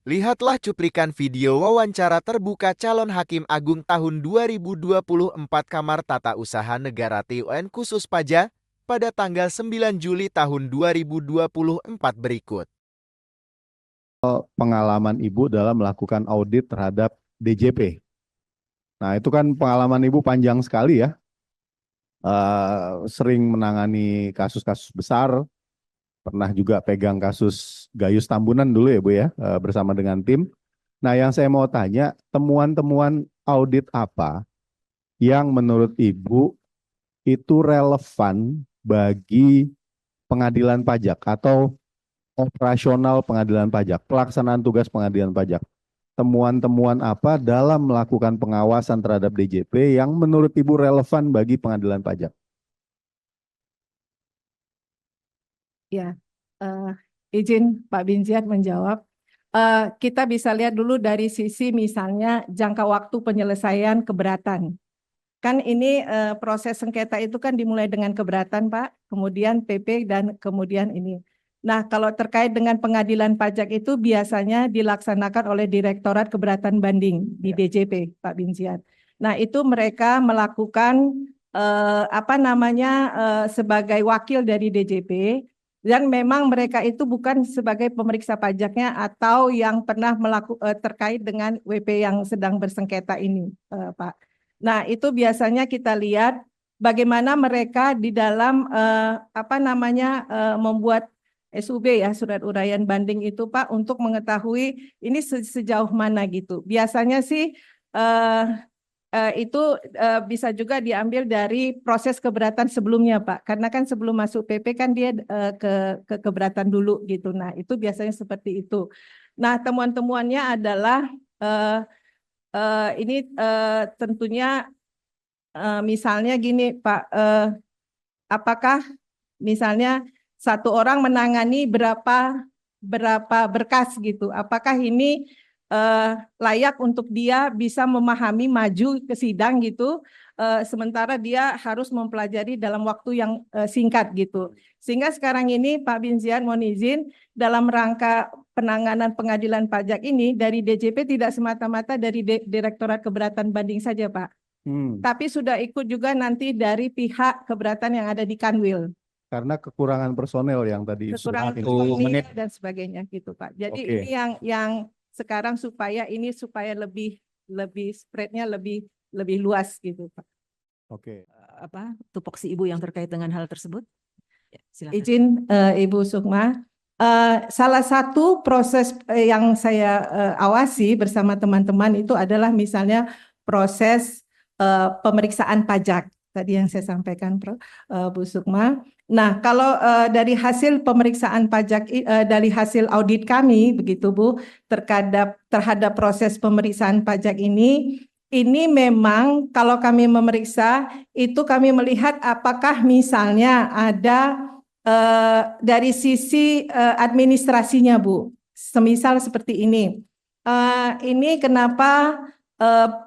Lihatlah cuplikan video wawancara terbuka calon Hakim Agung tahun 2024 Kamar Tata Usaha Negara TUN khusus pajak pada tanggal 9 Juli tahun 2024 berikut. Pengalaman Ibu dalam melakukan audit terhadap DJP. Nah, itu kan pengalaman Ibu panjang sekali ya. Sering menangani kasus-kasus besar, pernah juga pegang kasus Gayus Tambunan dulu ya Bu ya, bersama dengan tim. Nah, yang saya mau tanya, temuan-temuan audit apa yang menurut Ibu itu relevan bagi pengadilan pajak atau operasional pengadilan pajak, pelaksanaan tugas pengadilan pajak? Temuan-temuan apa dalam melakukan pengawasan terhadap DJP yang menurut Ibu relevan bagi pengadilan pajak? Ya, izin Pak Binziat menjawab. Kita bisa lihat dulu dari sisi misalnya jangka waktu penyelesaian keberatan. Kan ini proses sengketa itu kan dimulai dengan keberatan, Pak, kemudian PP dan kemudian ini. Nah, kalau terkait dengan pengadilan pajak itu biasanya dilaksanakan oleh Direktorat Keberatan Banding di DJP, Pak Binziat. Nah, itu mereka melakukan sebagai wakil dari DJP. Dan memang mereka itu bukan sebagai pemeriksa pajaknya atau yang pernah terkait dengan WP yang sedang bersengketa ini, Pak. Nah, itu biasanya kita lihat bagaimana mereka di dalam membuat SUB ya, surat uraian banding itu Pak, untuk mengetahui ini sejauh mana gitu. Biasanya sih itu bisa juga diambil dari proses keberatan sebelumnya Pak, karena kan sebelum masuk PP kan dia ke keberatan dulu gitu. Nah, itu biasanya seperti itu. Nah, temuan-temuannya adalah ini tentunya misalnya gini Pak, apakah misalnya satu orang menangani berapa berkas gitu, apakah ini layak untuk dia bisa memahami maju ke sidang gitu, sementara dia harus mempelajari dalam waktu yang singkat gitu. Sehingga sekarang ini Pak Binziat mohon izin dalam rangka penanganan pengadilan pajak ini dari DJP tidak semata-mata dari Direktorat Keberatan Banding saja Pak, tapi sudah ikut juga nanti dari pihak keberatan yang ada di Kanwil. Karena kekurangan personel yang tadi Kekurangan menit dan sebagainya gitu Pak. Jadi Oke. ini yang sekarang supaya lebih spreadnya lebih luas gitu Pak. Oke. Tupoksi Ibu yang terkait dengan hal tersebut? Ya, silakan. Izin Ibu Sukma. Salah satu proses yang saya awasi bersama teman-teman itu adalah misalnya proses pemeriksaan pajak tadi yang saya sampaikan Bu Sukma. Nah, kalau dari hasil pemeriksaan pajak dari hasil audit kami begitu Bu terhadap proses pemeriksaan pajak ini memang kalau kami memeriksa itu kami melihat apakah misalnya ada dari sisi administrasinya Bu. Semisal seperti ini. Ini kenapa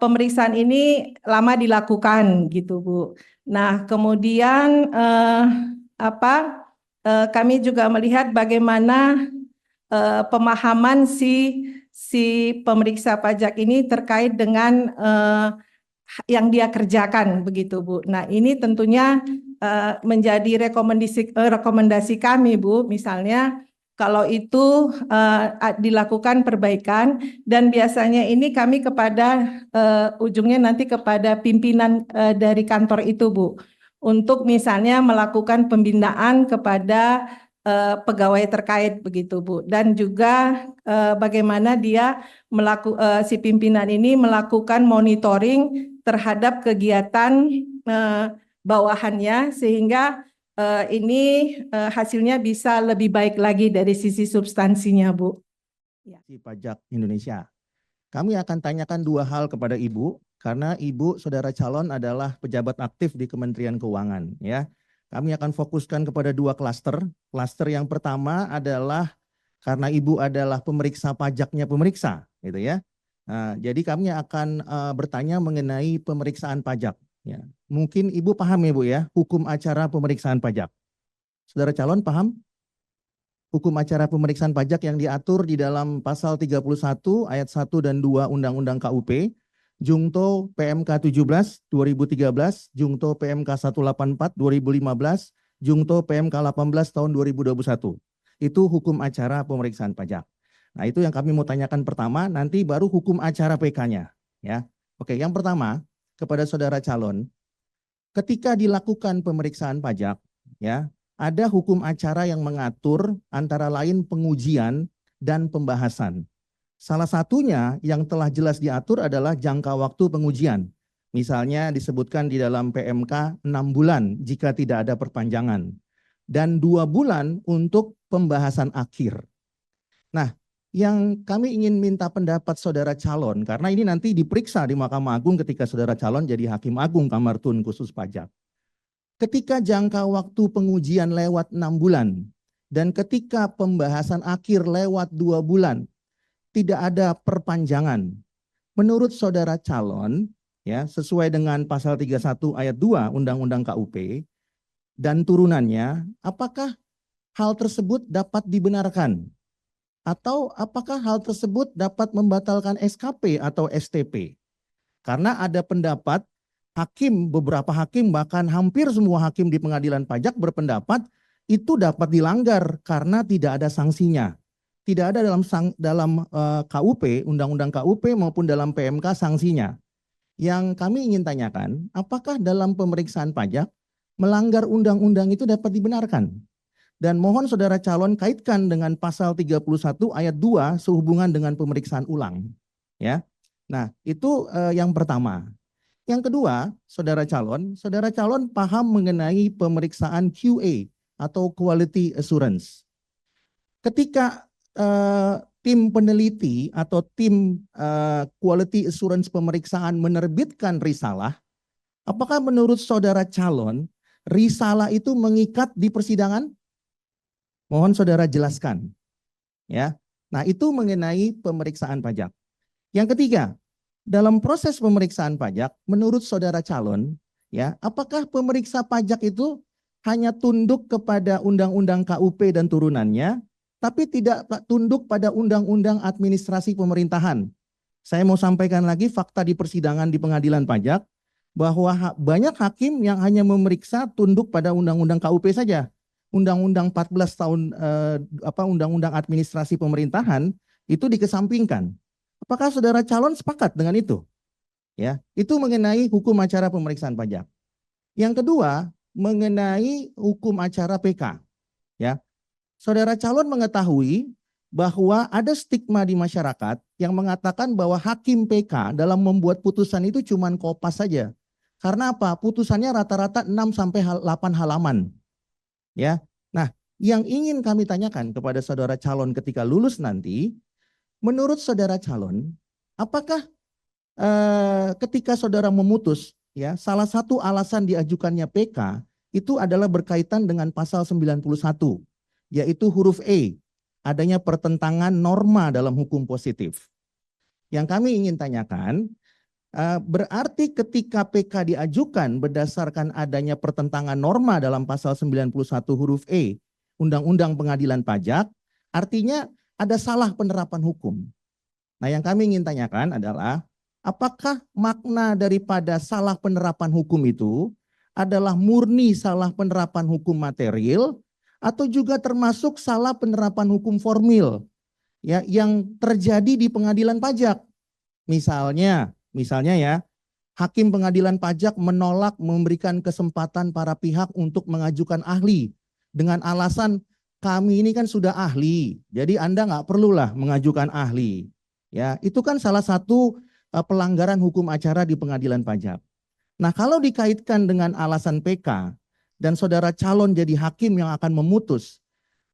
pemeriksaan ini lama dilakukan gitu Bu. Nah, kemudian kami juga melihat bagaimana pemahaman si pemeriksa pajak ini terkait dengan yang dia kerjakan begitu Bu. Nah, ini tentunya menjadi rekomendasi kami Bu, misalnya kalau itu dilakukan perbaikan dan biasanya ini kami kepada ujungnya nanti kepada pimpinan dari kantor itu Bu, untuk misalnya melakukan pembinaan kepada pegawai terkait begitu Bu, dan juga bagaimana dia si pimpinan ini melakukan monitoring terhadap kegiatan bawahannya sehingga ini hasilnya bisa lebih baik lagi dari sisi substansinya, Bu. Ya. Pajak Indonesia. Kami akan tanyakan dua hal kepada Ibu, karena Ibu saudara calon adalah pejabat aktif di Kementerian Keuangan. Ya, kami akan fokuskan kepada dua klaster. Klaster yang pertama adalah karena Ibu adalah pemeriksa pajaknya pemeriksa, gitu ya. Nah, jadi kami akan bertanya mengenai pemeriksaan pajak. Ya, mungkin Ibu paham ya Bu ya, hukum acara pemeriksaan pajak. Saudara calon paham? hukum acara pemeriksaan pajak yang diatur di dalam pasal 31 ayat 1 dan 2 Undang-Undang KUP, Jungto PMK 17 2013, Jungto PMK 184 2015, Jungto PMK 18 tahun 2021. Itu hukum acara pemeriksaan pajak. Nah, itu yang kami mau tanyakan pertama, nanti baru hukum acara PK-nya, ya. Oke, yang pertama kepada saudara calon, ketika dilakukan pemeriksaan pajak, ya, ada hukum acara yang mengatur antara lain pengujian dan pembahasan. Salah satunya yang telah jelas diatur adalah jangka waktu pengujian. Misalnya disebutkan di dalam PMK 6 bulan jika tidak ada perpanjangan. Dan 2 bulan untuk pembahasan akhir. Nah, yang kami ingin minta pendapat saudara calon, karena ini nanti diperiksa di Mahkamah Agung ketika saudara calon jadi Hakim Agung Kamar Tun khusus pajak. Ketika jangka waktu pengujian lewat 6 bulan dan ketika pembahasan akhir lewat 2 bulan, tidak ada perpanjangan. Menurut saudara calon, ya, sesuai dengan pasal 31 ayat 2 Undang-Undang KUP dan turunannya, apakah hal tersebut dapat dibenarkan? Atau apakah hal tersebut dapat membatalkan SKP atau STP? Karena ada pendapat hakim, beberapa hakim, bahkan hampir semua hakim di pengadilan pajak berpendapat itu dapat dilanggar karena tidak ada sanksinya. Tidak ada dalam KUP, Undang-Undang KUP maupun dalam PMK sanksinya. Yang kami ingin tanyakan, apakah dalam pemeriksaan pajak melanggar undang-undang itu dapat dibenarkan? Dan mohon saudara calon kaitkan dengan pasal 31 ayat 2 sehubungan dengan pemeriksaan ulang. Ya. Nah, itu yang pertama. Yang kedua, saudara calon paham mengenai pemeriksaan QA atau Quality Assurance. Ketika tim peneliti atau tim Quality Assurance pemeriksaan menerbitkan risalah, apakah menurut saudara calon risalah itu mengikat di persidangan? Mohon saudara jelaskan. Ya. Nah, itu mengenai pemeriksaan pajak. Yang ketiga, dalam proses pemeriksaan pajak, menurut saudara calon, ya, apakah pemeriksa pajak itu hanya tunduk kepada Undang-Undang KUP dan turunannya, tapi tidak tunduk pada Undang-Undang Administrasi Pemerintahan? Saya mau sampaikan lagi fakta di persidangan di pengadilan pajak, bahwa banyak hakim yang hanya memeriksa tunduk pada Undang-Undang KUP saja. Undang-Undang 14 tahun Undang-Undang Administrasi Pemerintahan itu dikesampingkan. Apakah saudara calon sepakat dengan itu? Ya, itu mengenai hukum acara pemeriksaan pajak. Yang kedua, mengenai hukum acara PK. Ya. Saudara calon mengetahui bahwa ada stigma di masyarakat yang mengatakan bahwa hakim PK dalam membuat putusan itu cuma kopas saja. Karena apa? Putusannya rata-rata 6 sampai 8 halaman. Ya. Nah, yang ingin kami tanyakan kepada saudara calon ketika lulus nanti, menurut saudara calon, apakah ketika saudara memutus, ya, salah satu alasan diajukannya PK itu adalah berkaitan dengan pasal 91, yaitu huruf E, adanya pertentangan norma dalam hukum positif. Yang kami ingin tanyakan, berarti ketika PK diajukan berdasarkan adanya pertentangan norma dalam pasal 91 huruf E, Undang-Undang Pengadilan Pajak, artinya ada salah penerapan hukum. Nah, yang kami ingin tanyakan adalah, apakah makna daripada salah penerapan hukum itu adalah murni salah penerapan hukum material atau juga termasuk salah penerapan hukum formil, ya, yang terjadi di pengadilan pajak? Misalnya ya, hakim pengadilan pajak menolak memberikan kesempatan para pihak untuk mengajukan ahli dengan alasan kami ini kan sudah ahli, jadi Anda nggak perlulah mengajukan ahli. Ya, itu kan salah satu pelanggaran hukum acara di pengadilan pajak. Nah, kalau dikaitkan dengan alasan PK dan saudara calon jadi hakim yang akan memutus,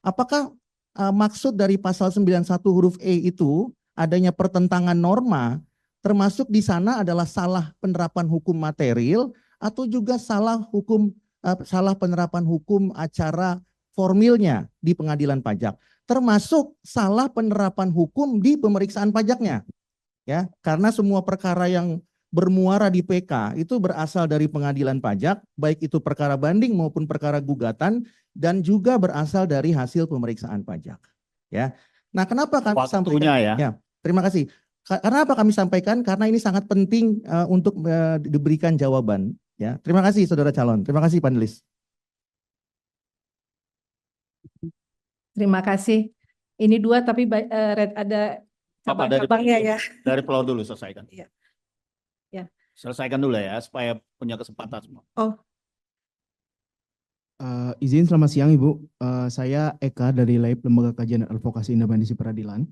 apakah maksud dari pasal 91 huruf E itu adanya pertentangan norma, termasuk di sana adalah salah penerapan hukum material atau juga salah penerapan hukum acara formilnya di pengadilan pajak, termasuk salah penerapan hukum di pemeriksaan pajaknya. Ya, karena semua perkara yang bermuara di PK itu berasal dari pengadilan pajak, baik itu perkara banding maupun perkara gugatan dan juga berasal dari hasil pemeriksaan pajak. Ya. Nah, kenapa kami Waktunya sampaikan? ya. Terima kasih. Karena apa kami sampaikan? Karena ini sangat penting untuk diberikan jawaban. Ya, terima kasih saudara calon. Terima kasih panelis. Terima kasih. Ini dua tapi ada Bapak dari cabang-cabangnya ya. Dari Pulau dulu selesaikan. Iya. Ya. Selesaikan dulu ya supaya punya kesempatan semua. Oh, Izin selamat siang Ibu. Saya Eka dari LAIP Lembaga Kajian dan Advokasi Independensi Peradilan.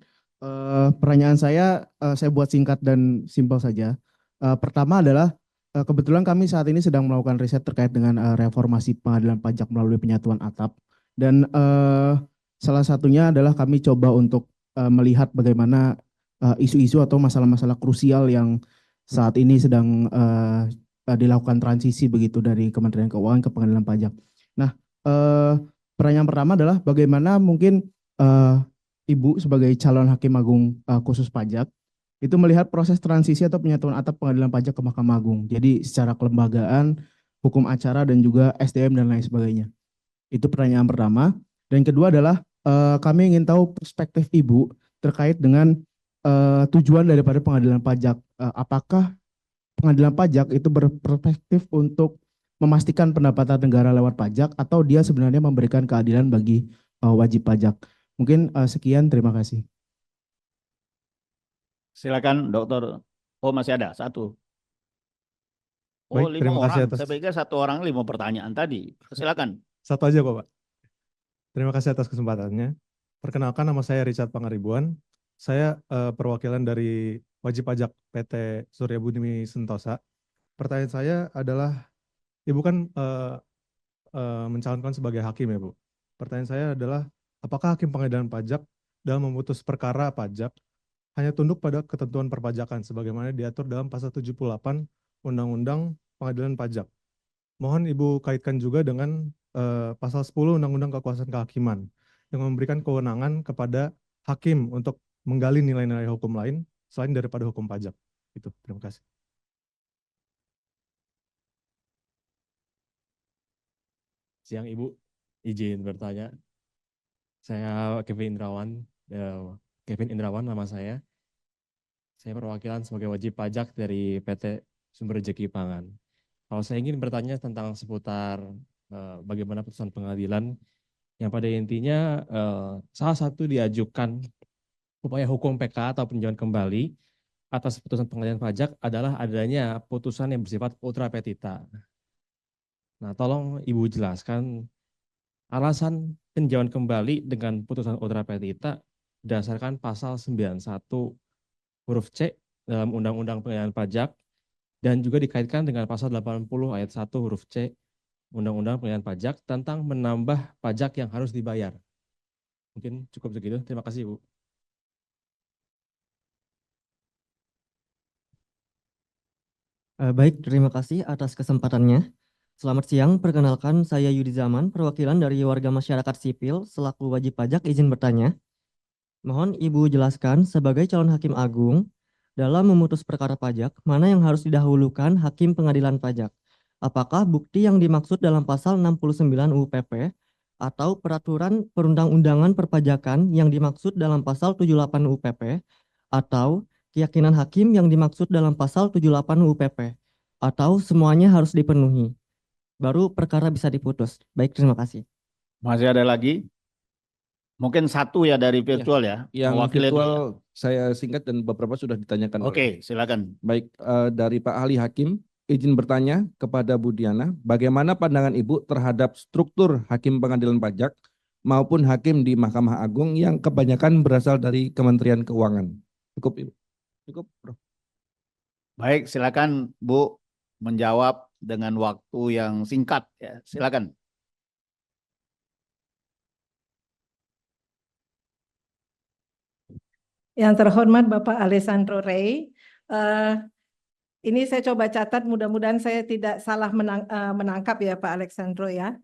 Pertanyaan saya buat singkat dan simpel saja. Pertama adalah kebetulan kami saat ini sedang melakukan riset terkait dengan reformasi pengadilan pajak melalui penyatuan atap. Dan salah satunya adalah kami coba untuk melihat bagaimana isu-isu atau masalah-masalah krusial yang saat ini sedang dilakukan transisi begitu dari Kementerian Keuangan ke pengadilan pajak. Nah, pertanyaan pertama adalah bagaimana mungkin Ibu sebagai calon hakim agung khusus pajak itu melihat proses transisi atau penyatuan atap pengadilan pajak ke Mahkamah Agung. Jadi secara kelembagaan, hukum acara dan juga SDM dan lain sebagainya. Itu pertanyaan pertama. Dan kedua adalah kami ingin tahu perspektif Ibu terkait dengan tujuan daripada pengadilan pajak. Apakah pengadilan pajak itu berperspektif untuk memastikan pendapatan negara lewat pajak atau dia sebenarnya memberikan keadilan bagi wajib pajak. Mungkin sekian, terima kasih. Silakan Dokter. Oh masih ada satu. Oh Baik, 5 terima kasih orang. atas- Saya pikir 1 orang 5 pertanyaan tadi. Silakan. Satu aja kok, Pak. Terima kasih atas kesempatannya. Perkenalkan, nama saya Richard Pangaribuan. Saya perwakilan dari wajib pajak PT Surya Bumi Sentosa. Pertanyaan saya adalah, Ibu kan mencalonkan sebagai hakim ya Bu. Pertanyaan saya adalah, apakah hakim pengadilan pajak dalam memutus perkara pajak hanya tunduk pada ketentuan perpajakan sebagaimana diatur dalam pasal 78 Undang-Undang Pengadilan Pajak? Mohon Ibu kaitkan juga dengan pasal 10 Undang-Undang Kekuasaan Kehakiman yang memberikan kewenangan kepada hakim untuk menggali nilai-nilai hukum lain selain daripada hukum pajak. Itu, terima kasih. Siang Ibu, izin bertanya. Saya Kevin Indrawan nama saya. Saya perwakilan sebagai wajib pajak dari PT Sumber Rezeki Pangan. Kalau saya ingin bertanya tentang seputar bagaimana putusan pengadilan yang pada intinya salah satu diajukan upaya hukum PK atau peninjauan kembali atas putusan pengadilan pajak adalah adanya putusan yang bersifat ultra petita. Nah, tolong Ibu jelaskan alasan peninjauan kembali dengan putusan ultra petita berdasarkan pasal 91 huruf C dalam Undang-Undang Pengadilan Pajak dan juga dikaitkan dengan pasal 80 ayat 1 huruf C Undang-Undang Pengadilan Pajak tentang menambah pajak yang harus dibayar. Mungkin cukup segitu. Terima kasih, Bu. Baik, terima kasih atas kesempatannya. Selamat siang, perkenalkan saya Yudi Zaman, perwakilan dari warga masyarakat sipil selaku wajib pajak izin bertanya. Mohon Ibu jelaskan sebagai calon hakim agung dalam memutus perkara pajak, mana yang harus didahulukan hakim pengadilan pajak? Apakah bukti yang dimaksud dalam pasal 69 UU PP atau peraturan perundang-undangan perpajakan yang dimaksud dalam pasal 78 UU PP atau keyakinan hakim yang dimaksud dalam pasal 78 UU PP atau semuanya harus dipenuhi? Baru perkara bisa diputus. Baik, terima kasih. Masih ada lagi? Mungkin satu ya dari virtual ya. Yang mewakili itu. virtual saya singkat dan beberapa sudah ditanyakan. Oke, silakan. Baik, dari Pak Ahli Hakim, izin bertanya kepada Bu Diana, bagaimana pandangan Ibu terhadap struktur hakim pengadilan pajak maupun hakim di Mahkamah Agung yang kebanyakan berasal dari Kementerian Keuangan? Cukup, Ibu. Cukup, Prof. Baik, silakan Bu menjawab dengan waktu yang singkat ya. Silakan. yang terhormat Bapak Alessandro Rey, ini saya coba catat, mudah-mudahan saya tidak salah menangkap ya Pak Alessandro ya.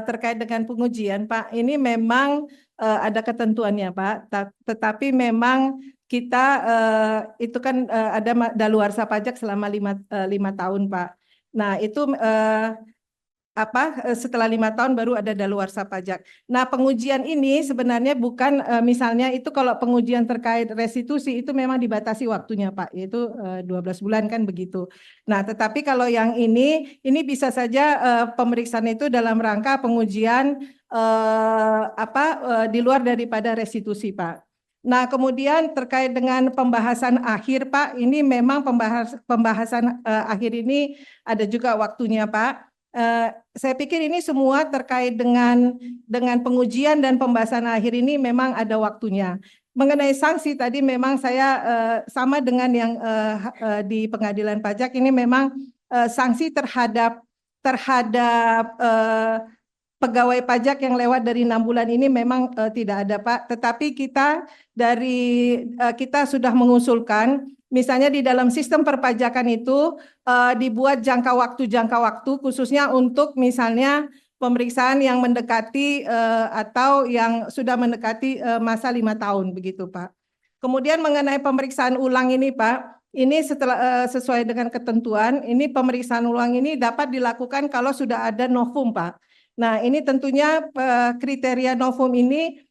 Terkait dengan pengujian Pak, ini memang ada ketentuannya Pak, tetapi memang kita itu kan ada daluarsa pajak selama 5 tahun Pak. Nah itu setelah 5 tahun baru ada daluarsa pajak. Nah, pengujian ini sebenarnya bukan misalnya itu kalau pengujian terkait restitusi itu memang dibatasi waktunya, Pak, yaitu 12 bulan kan begitu. Nah, tetapi kalau yang ini bisa saja pemeriksaan itu dalam rangka pengujian di luar daripada restitusi, Pak. Nah, kemudian terkait dengan pembahasan akhir, Pak, ini memang pembahasan akhir ini ada juga waktunya, Pak. Saya pikir ini semua terkait dengan pengujian dan pembahasan akhir ini memang ada waktunya. Mengenai sanksi tadi memang saya sama dengan yang di pengadilan pajak ini memang sanksi terhadap pegawai pajak yang lewat dari 6 bulan ini memang tidak ada, Pak. Tetapi kita sudah mengusulkan, misalnya di dalam sistem perpajakan itu dibuat jangka waktu khususnya untuk misalnya pemeriksaan yang mendekati atau yang sudah mendekati masa 5 tahun begitu, Pak. Kemudian mengenai pemeriksaan ulang ini, Pak, ini setelah sesuai dengan ketentuan, ini pemeriksaan ulang ini dapat dilakukan kalau sudah ada novum, Pak. Nah, ini tentunya kriteria novum ini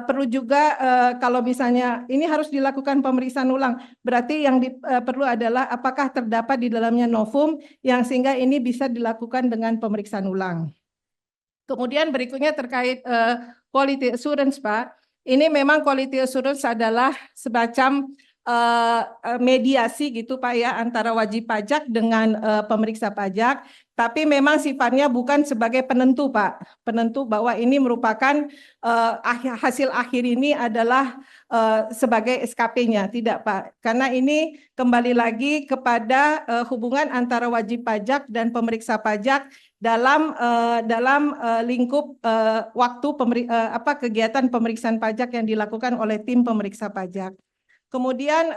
perlu juga kalau misalnya ini harus dilakukan pemeriksaan ulang. Berarti yang perlu adalah apakah terdapat di dalamnya novum yang sehingga ini bisa dilakukan dengan pemeriksaan ulang. Kemudian berikutnya terkait quality assurance, Pak. Ini memang quality assurance adalah semacam mediasi gitu, Pak, ya, antara wajib pajak dengan pemeriksa pajak. Tapi memang sifatnya bukan sebagai penentu, Pak. Penentu bahwa ini merupakan hasil akhir ini adalah sebagai SKP-nya, tidak, Pak. Karena ini kembali lagi kepada hubungan antara wajib pajak dan pemeriksa pajak dalam lingkup waktu kegiatan pemeriksaan pajak yang dilakukan oleh tim pemeriksa pajak. Kemudian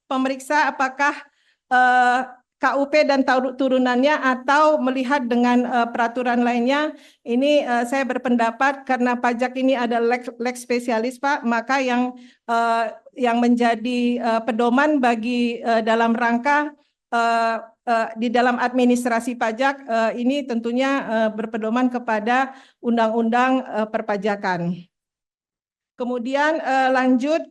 pemeriksa apakah KUP dan turunannya atau melihat dengan peraturan lainnya, ini saya berpendapat karena pajak ini ada lex spesialis, Pak, maka yang menjadi pedoman bagi dalam rangka di dalam administrasi pajak ini tentunya berpedoman kepada undang-undang perpajakan. Kemudian lanjut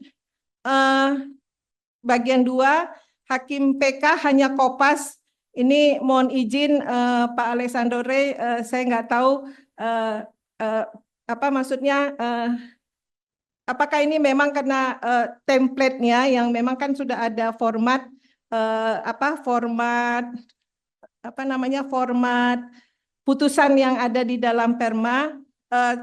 bagian 2. Hakim PK hanya kopas. Ini mohon izin Pak Alessandro Rey, saya nggak tahu apa maksudnya. Apakah ini memang karena template-nya yang memang kan sudah ada format format putusan yang ada di dalam perma.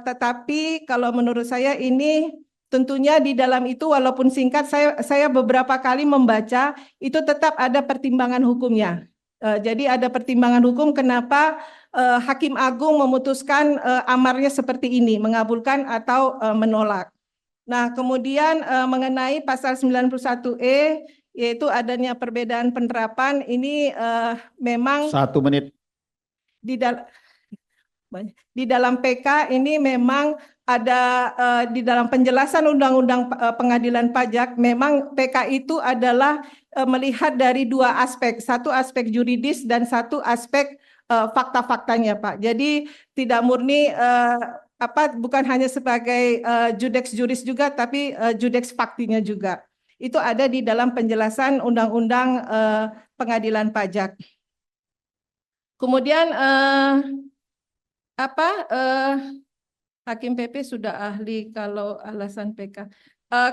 Tetapi kalau menurut saya ini tentunya di dalam itu walaupun singkat saya beberapa kali membaca itu tetap ada pertimbangan hukumnya. Jadi ada pertimbangan hukum kenapa Hakim Agung memutuskan amarnya seperti ini, mengabulkan atau menolak. Nah, kemudian mengenai pasal 91E yaitu adanya perbedaan penerapan ini memang 1 menit. Di dalam PK ini memang ada di dalam penjelasan Undang-Undang Pengadilan Pajak, memang PK itu adalah melihat dari 2 aspek, satu aspek juridis dan satu aspek fakta-faktanya, Pak. Jadi tidak murni bukan hanya sebagai judex juris juga, tapi judex faktinya juga. Itu ada di dalam penjelasan Undang-Undang Pengadilan Pajak. Kemudian Hakim PP sudah ahli kalau alasan PK.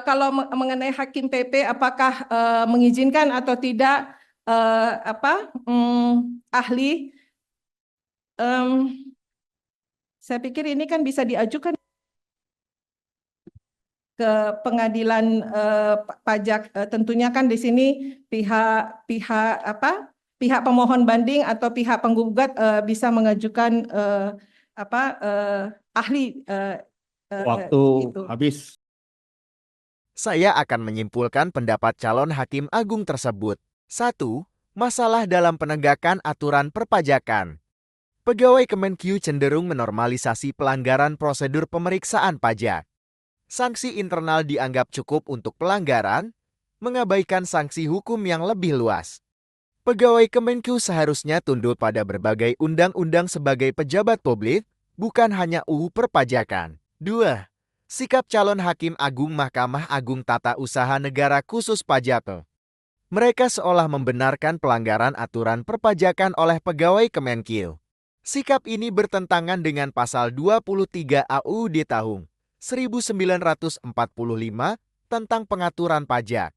Kalau mengenai Hakim PP apakah mengizinkan atau tidak ahli, saya pikir ini kan bisa diajukan ke pengadilan pajak. Tentunya kan di sini pihak pemohon banding atau pihak penggugat bisa mengajukan ahli. Waktu habis. Saya akan menyimpulkan pendapat calon Hakim Agung tersebut. 1. Masalah dalam penegakan aturan perpajakan. Pegawai Kemenkyu cenderung menormalisasi pelanggaran prosedur pemeriksaan pajak. Sanksi internal dianggap cukup untuk pelanggaran, mengabaikan sanksi hukum yang lebih luas. Pegawai Kemenku seharusnya tunduk pada berbagai undang-undang sebagai pejabat publik, bukan hanya UU Perpajakan. 2. Sikap calon Hakim Agung Mahkamah Agung Tata Usaha Negara Khusus Pajak. Mereka seolah membenarkan pelanggaran aturan perpajakan oleh pegawai Kemenkeu. Sikap ini bertentangan dengan pasal 23 AUUD tahun 1945 tentang pengaturan pajak.